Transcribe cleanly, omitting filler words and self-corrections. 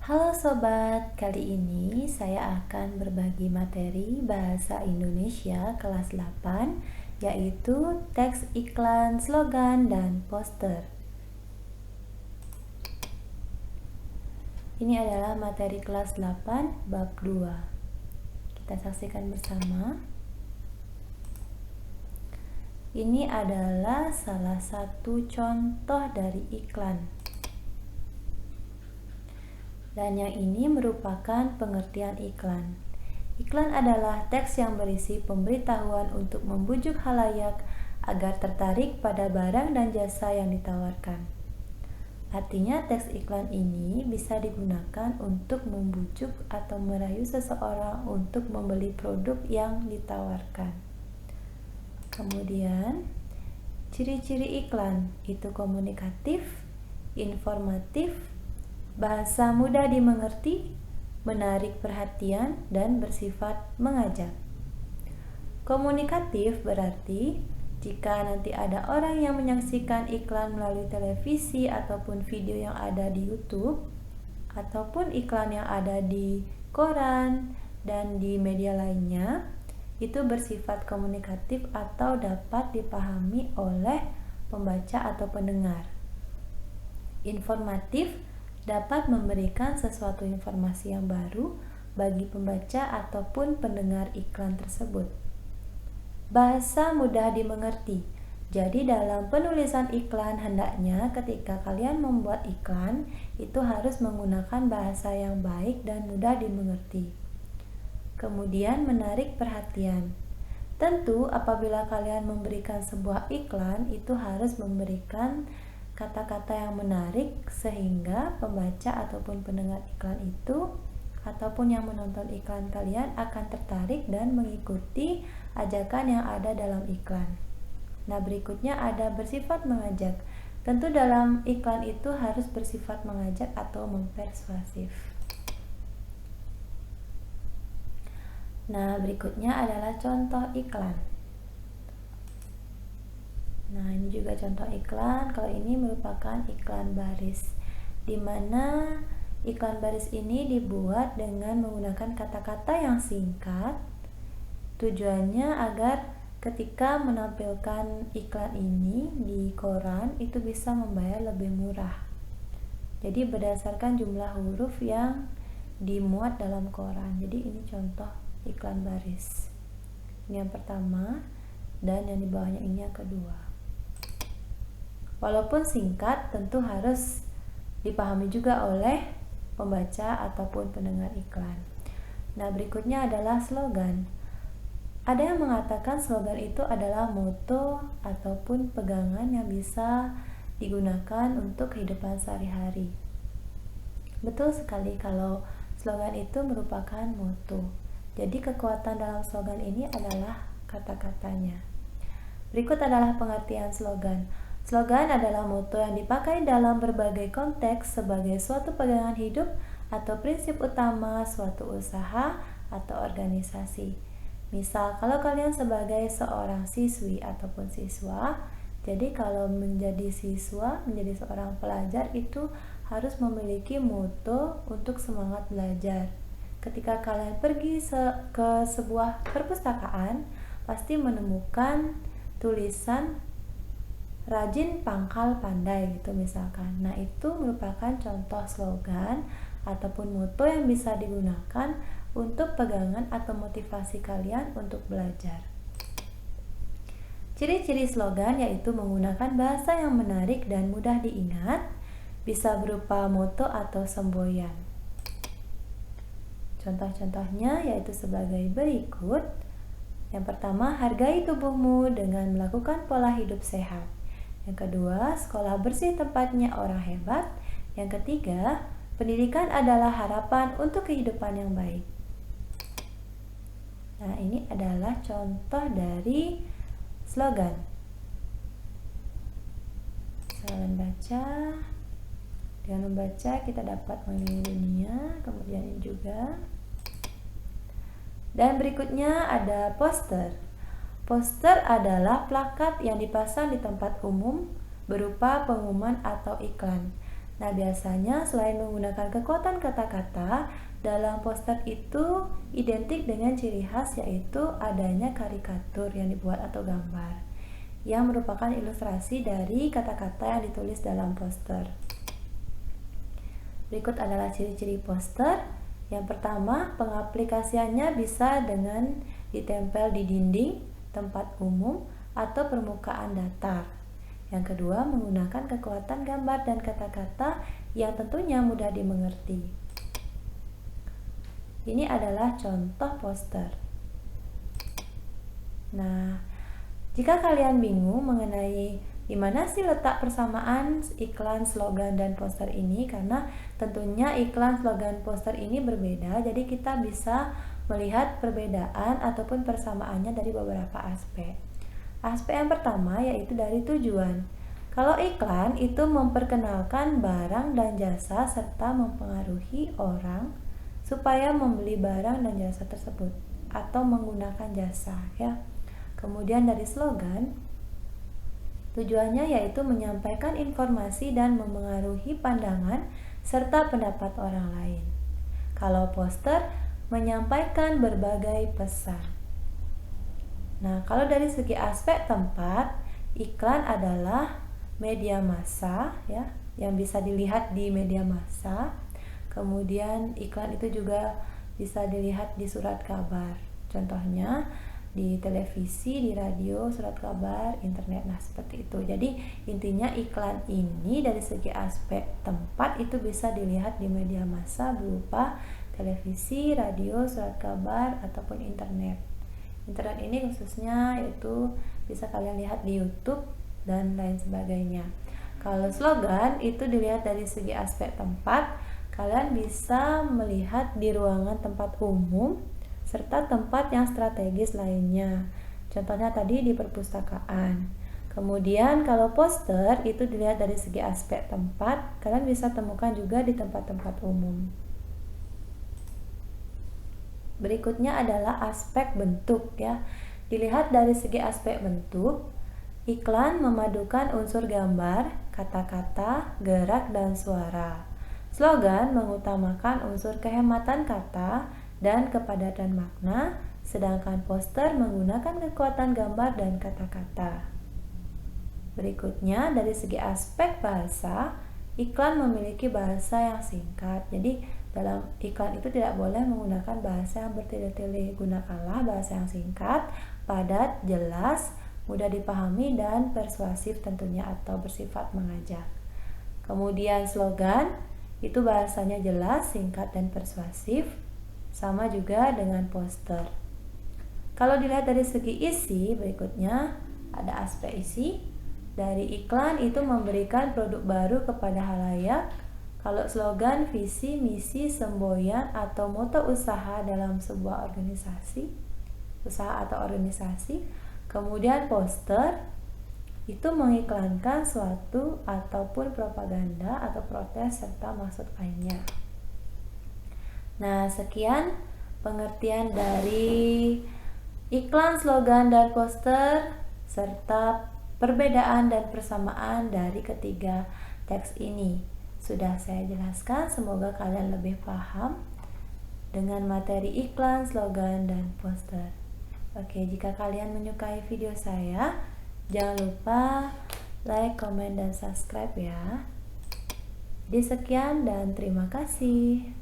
Halo sobat, kali ini saya akan berbagi materi Bahasa Indonesia kelas 8, yaitu teks iklan, slogan, dan poster. Ini adalah materi kelas 8 bab 2. Kita saksikan bersama. Ini adalah salah satu contoh dari iklan. Dan yang ini merupakan pengertian iklan. Iklan adalah teks yang berisi pemberitahuan untuk membujuk khalayak agar tertarik pada barang dan jasa yang ditawarkan. Artinya teks iklan ini bisa digunakan untuk membujuk atau merayu seseorang untuk membeli produk yang ditawarkan. Kemudian, ciri-ciri iklan itu komunikatif, informatif, bahasa mudah dimengerti, menarik perhatian, dan bersifat mengajak. Komunikatif berarti jika nanti ada orang yang menyaksikan iklan melalui televisi ataupun video yang ada di YouTube, ataupun iklan yang ada di koran dan di media lainnya, itu bersifat komunikatif atau dapat dipahami oleh pembaca atau pendengar. Informatif dapat memberikan sesuatu informasi yang baru bagi pembaca ataupun pendengar iklan tersebut. Bahasa mudah dimengerti. Jadi dalam penulisan iklan hendaknya ketika kalian membuat iklan itu harus menggunakan bahasa yang baik dan mudah dimengerti. Kemudian menarik perhatian. Tentu apabila kalian memberikan sebuah iklan itu harus memberikan kata-kata yang menarik sehingga pembaca ataupun pendengar iklan itu ataupun yang menonton iklan kalian akan tertarik dan mengikuti ajakan yang ada dalam iklan. Nah, berikutnya ada bersifat mengajak. Tentu dalam iklan itu harus bersifat mengajak atau mempersuasif. Nah, berikutnya adalah contoh iklan. Nah, ini juga contoh iklan. Kalau ini merupakan iklan baris, di mana iklan baris ini dibuat dengan menggunakan kata-kata yang singkat. Tujuannya agar ketika menampilkan iklan ini di koran itu bisa membayar lebih murah. Jadi berdasarkan jumlah huruf yang dimuat dalam koran. Jadi ini contoh iklan baris. Ini yang pertama, dan yang di bawahnya ini yang kedua. Walaupun singkat, tentu harus dipahami juga oleh pembaca ataupun pendengar iklan. Nah, berikutnya adalah slogan. Ada yang mengatakan slogan itu adalah moto ataupun pegangan yang bisa digunakan untuk kehidupan sehari-hari. Betul sekali kalau slogan itu merupakan moto. Jadi kekuatan dalam slogan ini adalah kata-katanya. Berikut adalah pengertian slogan. Slogan adalah moto yang dipakai dalam berbagai konteks sebagai suatu pegangan hidup atau prinsip utama suatu usaha atau organisasi. Misal, kalau kalian sebagai seorang siswi ataupun siswa, jadi kalau menjadi siswa, menjadi seorang pelajar itu harus memiliki moto untuk semangat belajar. Ketika kalian pergi ke sebuah perpustakaan, pasti menemukan tulisan rajin pangkal pandai gitu misalkan. Nah, itu merupakan contoh slogan ataupun moto yang bisa digunakan untuk pegangan atau motivasi kalian untuk belajar. Ciri-ciri slogan yaitu menggunakan bahasa yang menarik dan mudah diingat, bisa berupa moto atau semboyan. Contoh-contohnya yaitu sebagai berikut. Yang pertama, hargai tubuhmu dengan melakukan pola hidup sehat. Yang kedua, sekolah bersih tempatnya orang hebat. Yang ketiga, pendidikan adalah harapan untuk kehidupan yang baik. Nah, ini adalah contoh dari slogan. Silakan baca. Dengan membaca kita dapat mengelilingi dunia. Kemudian ini juga. Dan berikutnya ada poster. Poster adalah plakat yang dipasang di tempat umum berupa pengumuman atau iklan. Nah, biasanya selain menggunakan kekuatan kata-kata, dalam poster itu identik dengan ciri khas yaitu adanya karikatur yang dibuat atau gambar yang merupakan ilustrasi dari kata-kata yang ditulis dalam poster. Berikut adalah ciri-ciri poster. Yang pertama, pengaplikasiannya bisa dengan ditempel di dinding, tempat umum, atau permukaan datar. Yang kedua, menggunakan kekuatan gambar dan kata-kata yang tentunya mudah dimengerti. Ini adalah contoh poster. Nah, jika kalian bingung mengenai di mana sih letak persamaan iklan, slogan, dan poster ini, karena tentunya iklan, slogan, poster ini berbeda, jadi kita bisa melihat perbedaan ataupun persamaannya dari beberapa aspek. Aspek yang pertama yaitu dari tujuan. Kalau iklan itu memperkenalkan barang dan jasa serta mempengaruhi orang supaya membeli barang dan jasa tersebut atau menggunakan jasa, ya. Kemudian dari slogan, tujuannya yaitu menyampaikan informasi dan mempengaruhi pandangan serta pendapat orang lain. Kalau poster, menyampaikan berbagai pesan. Nah, kalau dari segi aspek tempat, iklan adalah media massa, ya, yang bisa dilihat di media massa. Kemudian iklan itu juga bisa dilihat di surat kabar. Contohnya di televisi, di radio, surat kabar, internet. Nah, seperti itu. Jadi intinya iklan ini dari segi aspek tempat itu bisa dilihat di media massa berupa televisi, radio, surat kabar, ataupun internet. Internet ini khususnya itu bisa kalian lihat di YouTube dan lain sebagainya. Kalau slogan itu dilihat dari segi aspek tempat, kalian bisa melihat di ruangan tempat umum serta tempat yang strategis lainnya. Contohnya tadi di perpustakaan. Kemudian kalau poster itu dilihat dari segi aspek tempat, kalian bisa temukan juga di tempat-tempat umum. Berikutnya adalah aspek bentuk, ya. Dilihat dari segi aspek bentuk, iklan memadukan unsur gambar, kata-kata, gerak, dan suara. Slogan mengutamakan unsur kehematan kata dan kepadatan makna, sedangkan poster menggunakan kekuatan gambar dan kata-kata. Berikutnya, dari segi aspek bahasa, iklan memiliki bahasa yang singkat. Jadi dalam iklan itu tidak boleh menggunakan bahasa yang bertele-tele. Gunakanlah bahasa yang singkat, padat, jelas, mudah dipahami, dan persuasif tentunya atau bersifat mengajak. Kemudian slogan itu bahasanya jelas, singkat, dan persuasif. Sama juga dengan poster. Kalau dilihat dari segi isi, berikutnya ada aspek isi. Dari iklan itu memberikan produk baru kepada halayak. Kalau slogan, visi, misi, semboyan, atau moto usaha dalam sebuah organisasi, usaha atau organisasi. Kemudian poster itu mengiklankan suatu ataupun propaganda atau protes serta maksud lainnya. Nah, sekian pengertian dari iklan, slogan, dan poster serta perbedaan dan persamaan dari ketiga teks ini. Sudah saya jelaskan, semoga kalian lebih paham dengan materi iklan, slogan, dan poster. Oke, jika kalian menyukai video saya, jangan lupa like, comment, dan subscribe ya. Jadi sekian dan terima kasih.